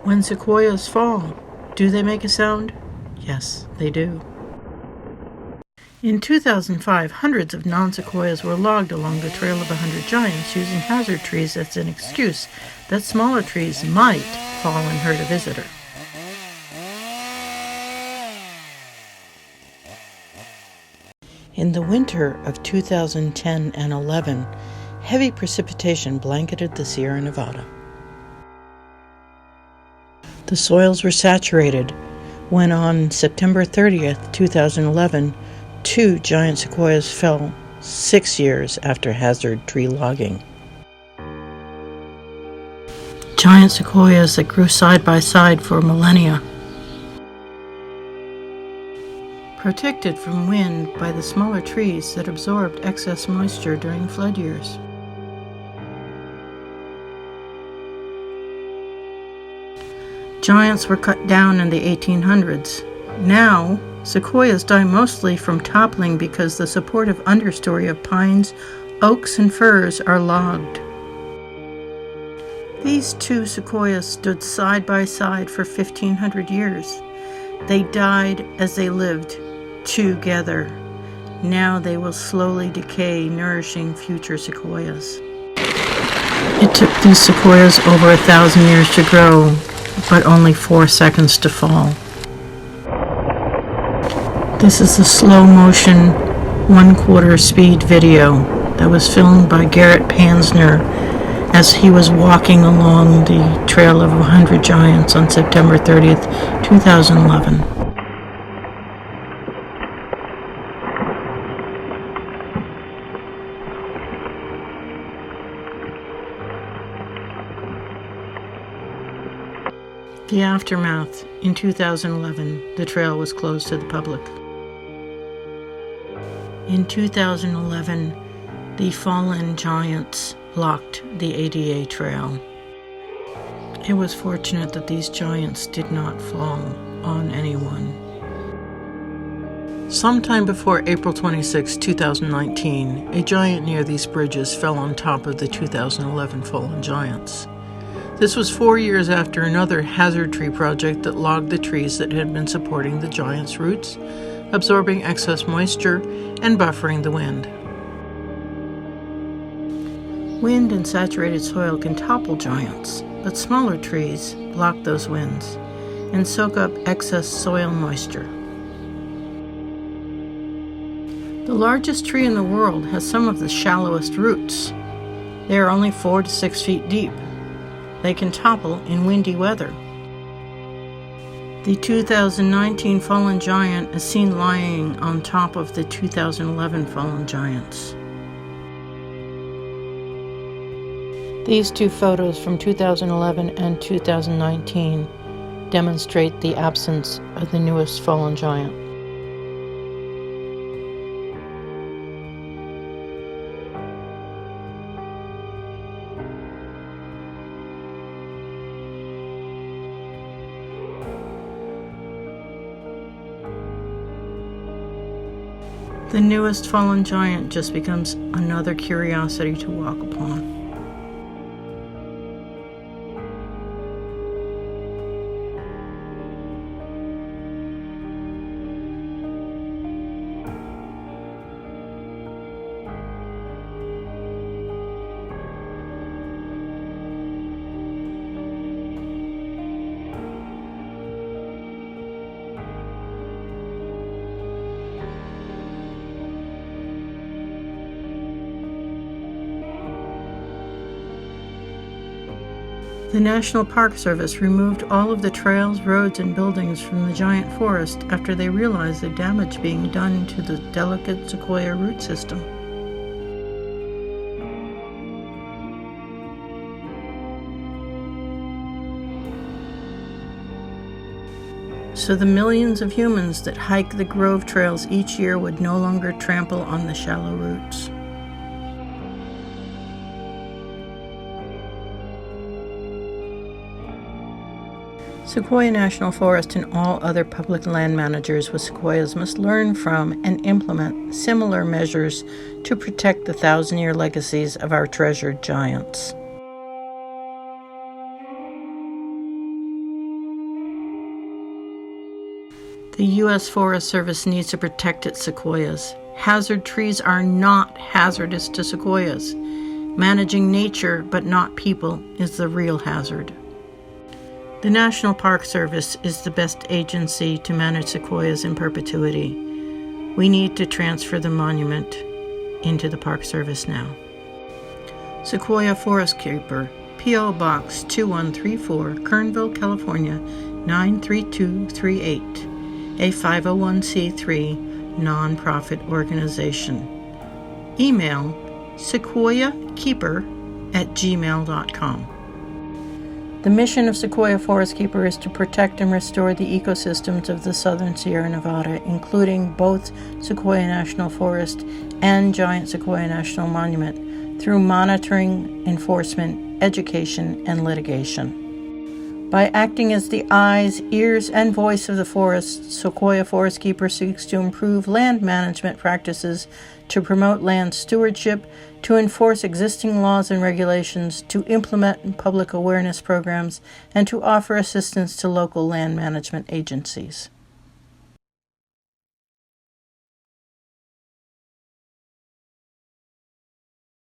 When sequoias fall, do they make a sound? Yes, they do. In 2005, hundreds of non-sequoias were logged along the Trail of 100 Giants using hazard trees as an excuse that smaller trees might fall and hurt a visitor. In the winter of 2010 and 11, heavy precipitation blanketed the Sierra Nevada. The soils were saturated when on September 30th, 2011, 2 giant sequoias fell 6 years after hazard tree logging. Giant sequoias that grew side by side for millennia. Protected from wind by the smaller trees that absorbed excess moisture during flood years. Giants were cut down in the 1800s. Now, sequoias die mostly from toppling because the supportive understory of pines, oaks, and firs are logged. These 2 sequoias stood side by side for 1,500 years. They died as they lived together. Now they will slowly decay, nourishing future sequoias. It took these sequoias over 1,000 years to grow, but only 4 seconds to fall. This is a slow-motion, 1/4 speed video that was filmed by Garrett Pansner as he was walking along the Trail of 100 Giants on September 30th, 2011. The aftermath. In 2011, the trail was closed to the public. In 2011, the fallen giants blocked the ADA trail. It was fortunate that these giants did not fall on anyone. Sometime before April 26, 2019, a giant near these bridges fell on top of the 2011 fallen giants. This was 4 years after another hazard tree project that logged the trees that had been supporting the giants' roots, absorbing excess moisture and buffering the wind. Wind and saturated soil can topple giants, but smaller trees block those winds and soak up excess soil moisture. The largest tree in the world has some of the shallowest roots. They are only 4 to 6 feet deep. They can topple in windy weather. The 2019 fallen giant is seen lying on top of the 2011 fallen giants. These 2 photos from 2011 and 2019 demonstrate the absence of the newest fallen giant. The newest fallen giant just becomes another curiosity to walk upon. The National Park Service removed all of the trails, roads, and buildings from the giant forest after they realized the damage being done to the delicate sequoia root system. So the millions of humans that hike the Grove trails each year would no longer trample on the shallow roots. Sequoia National Forest and all other public land managers with sequoias must learn from and implement similar measures to protect the 1,000-year legacies of our treasured giants. The U.S. Forest Service needs to protect its sequoias. Hazard trees are not hazardous to sequoias. Managing nature, but not people, is the real hazard. The National Park Service is the best agency to manage sequoias in perpetuity. We need to transfer the monument into the Park Service now. Sequoia ForestKeeper, P.O. Box 2134, Kernville, California 93238, a 501c3 nonprofit organization. Email sequoiakeeper@gmail.com. The mission of Sequoia ForestKeeper is to protect and restore the ecosystems of the southern Sierra Nevada, including both Sequoia National Forest and Giant Sequoia National Monument, through monitoring, enforcement, education, and litigation. By acting as the eyes, ears, and voice of the forest, Sequoia ForestKeeper seeks to improve land management practices, to promote land stewardship, to enforce existing laws and regulations, to implement public awareness programs, and to offer assistance to local land management agencies.